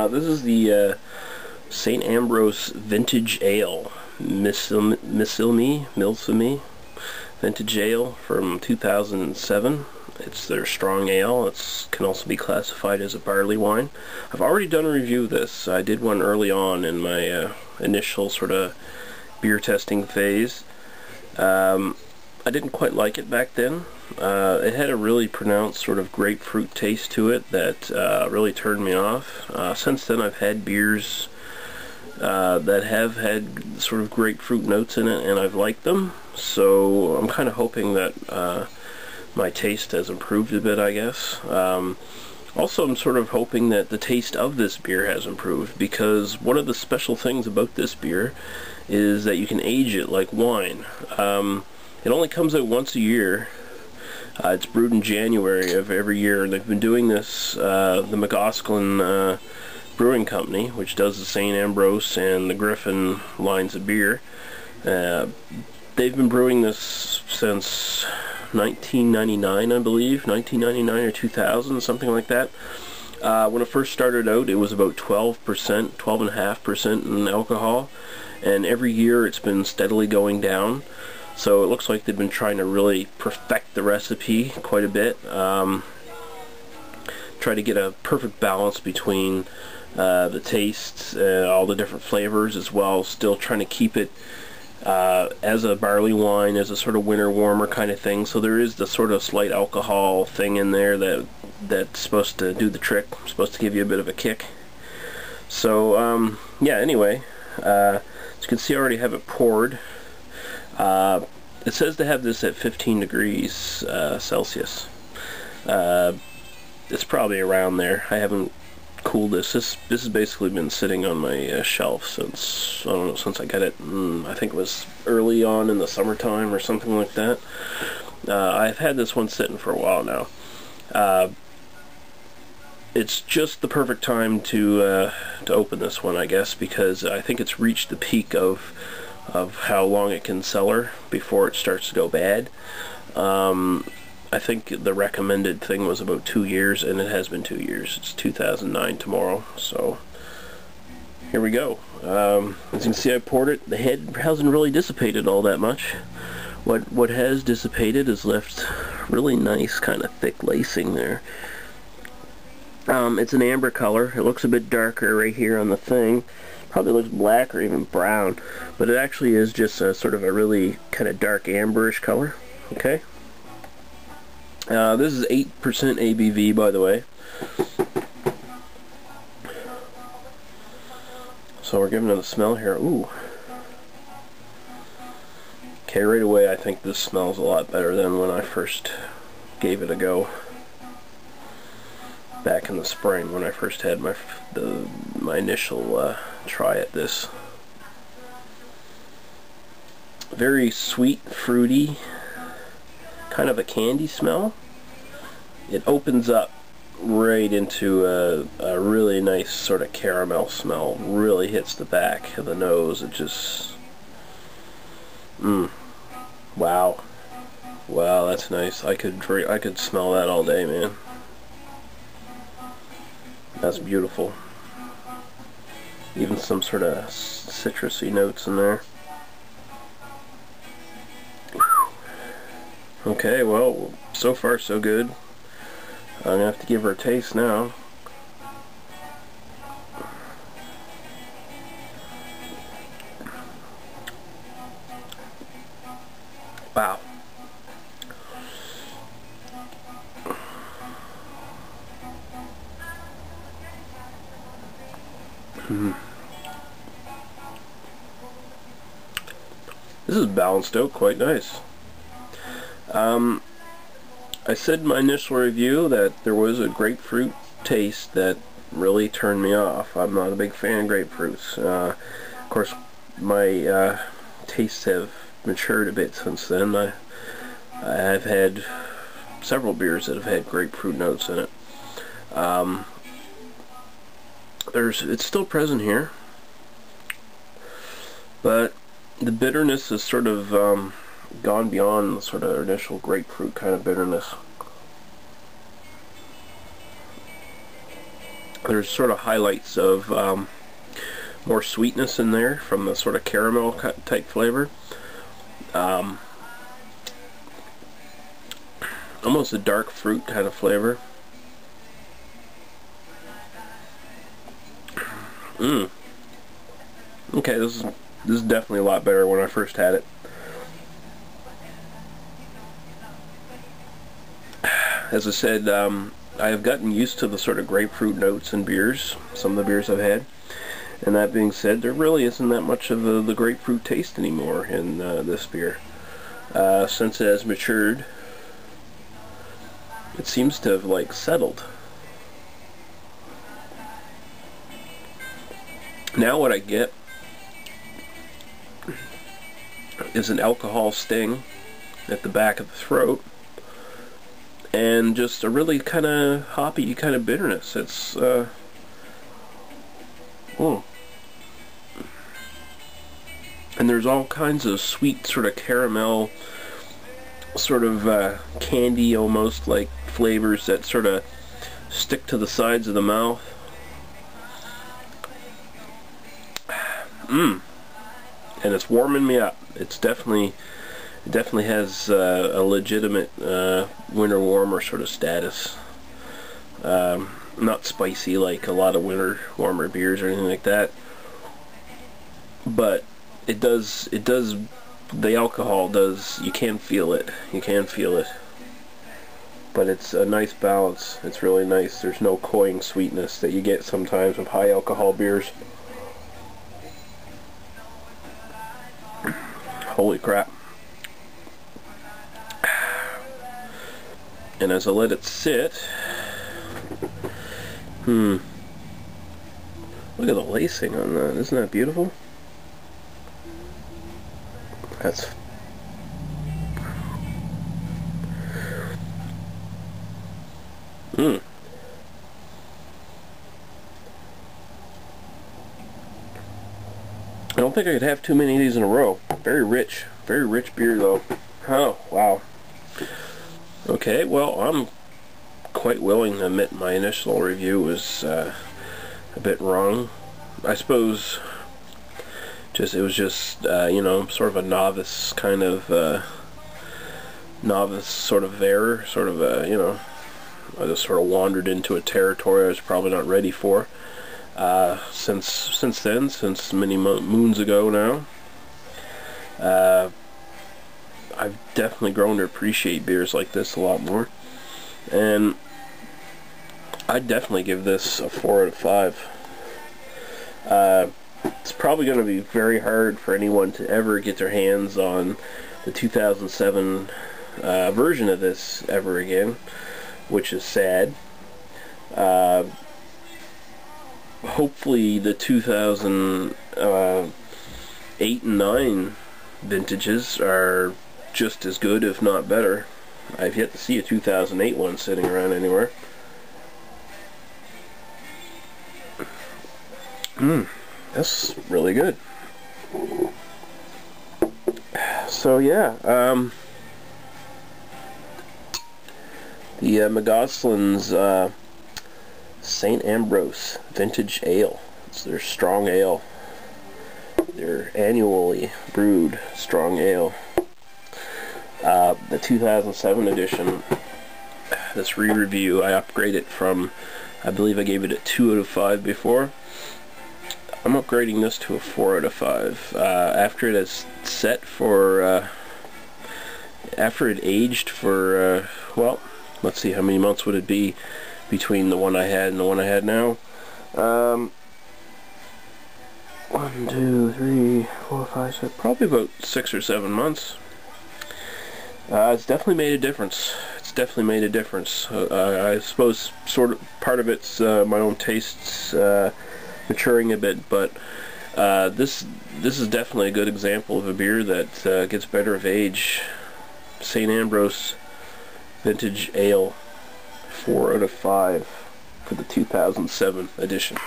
This is the St. Ambroise Vintage Ale, Milsimi Vintage Ale from 2007. It's their strong ale. It can also be classified as a barley wine. I've already done a review of this. I did one early on in my initial sort of beer testing phase. I didn't quite like it back then. It had a really pronounced sort of grapefruit taste to it that really turned me off. Since then I've had beers that have had sort of grapefruit notes in it, and I've liked them. So I'm kind of hoping that my taste has improved a bit, I guess. Also, I'm sort of hoping that the taste of this beer has improved, because one of the special things about this beer is that you can age it like wine. It only comes out once a year. It's brewed in January of every year, and they've been doing this, the McAuslan Brewing Company, which does the St. Ambrose and the Griffin lines of beer. They've been brewing this since 1999, I believe, 1999 or 2000, something like that. When it first started out, it was about 12%, 12.5% in alcohol, and every year it's been steadily going down. So it looks like they've been trying to really perfect the recipe quite a bit. Try to get a perfect balance between the tastes, all the different flavors as well, still trying to keep it as a barley wine, as a sort of winter warmer kind of thing. So there is the sort of slight alcohol thing in there that's supposed to do the trick, supposed to give you a bit of a kick. So yeah, anyway, as you can see, I already have it poured. It says to have this at 15 degrees Celsius. It's probably around there. I haven't cooled this. This has basically been sitting on my shelf since, I don't know, since I got it, I think it was early on in the summertime or something like that. I've had this one sitting for a while now. It's just the perfect time to open this one, I guess, because I think it's reached the peak of how long it can cellar before it starts to go bad. I think the recommended thing was about 2 years, and it has been 2 years. It's 2009 tomorrow, so here we go. As you can see, I poured it. The head hasn't really dissipated all that much. What has dissipated is left really nice kind of thick lacing there. It's an amber color. It looks a bit darker right here on the thing. Probably looks black or even brown, but it actually is just a sort of a really kind of dark amberish color. Okay. This is 8% ABV, by the way. So we're giving it a smell here. Ooh. Okay, right away I think this smells a lot better than when I first gave it a go back in the spring, when I first had my initial try at this. Very sweet, fruity, kind of a candy smell. It opens up right into a really nice sort of caramel smell. Really hits the back of the nose. It just, wow, that's nice. I could smell that all day, man. That's beautiful. Even some sort of citrusy notes in there. Okay, well, so far so good. I'm gonna have to give her a taste now. Wow. This is balanced out quite nice. I said in my initial review that there was a grapefruit taste that really turned me off. I'm not a big fan of grapefruits. Of course, my tastes have matured a bit since then. I've had several beers that have had grapefruit notes in it. It's still present here, but the bitterness is sort of gone beyond the sort of initial grapefruit kind of bitterness. There's sort of highlights of more sweetness in there from the sort of caramel type flavor. Almost a dark fruit kind of flavor. Okay, this is definitely a lot better when I first had it. As I said, I have gotten used to the sort of grapefruit notes in beers, some of the beers I've had. And that being said, there really isn't that much of the grapefruit taste anymore in this beer. Since it has matured, it seems to have like settled. Now what I get is an alcohol sting at the back of the throat, and just a really kind of hoppy kind of bitterness. It's and there's all kinds of sweet sort of caramel, sort of candy almost like flavors that sort of stick to the sides of the mouth. And it's warming me up. It definitely has a legitimate winter warmer sort of status. Not spicy like a lot of winter warmer beers or anything like that, but it does, the alcohol does, you can feel it, but it's a nice balance. It's really nice. There's no cloying sweetness that you get sometimes with high alcohol beers. Holy crap. And as I let it sit, look at the lacing on that. Isn't that beautiful? That's I don't think I could have too many of these in a row. Very rich beer though. Oh, wow. Okay, well, I'm quite willing to admit my initial review was a bit wrong. I suppose it was just you know, sort of a novice kind of error, sort of you know, I just sort of wandered into a territory I was probably not ready for. Since then, since many moons ago now, I've definitely grown to appreciate beers like this a lot more, and I'd definitely give this a 4 out of 5. It's probably going to be very hard for anyone to ever get their hands on the 2007 version of this ever again, which is sad. Hopefully the 2008 and 9 vintages are just as good, if not better. I've yet to see a 2008 one sitting around anywhere. That's really good. So yeah, the McAuslan's St. Ambroise Vintage Ale. It's their strong ale. Their annually brewed strong ale. The 2007 edition, this re-review, I upgraded from, I believe I gave it a 2 out of 5 before. I'm upgrading this to a 4 out of 5. After it has set for, after it aged for, well, let's see, how many months would it be between the one I had and the one I had now? 1, 2, 3, 4, 5, 6, probably about 6 or 7 months. It's definitely made a difference. I suppose sort of part of it's my own tastes maturing a bit, but this is definitely a good example of a beer that gets better with age. St. Ambroise Vintage Ale, 4 out of 5 for the 2007 edition.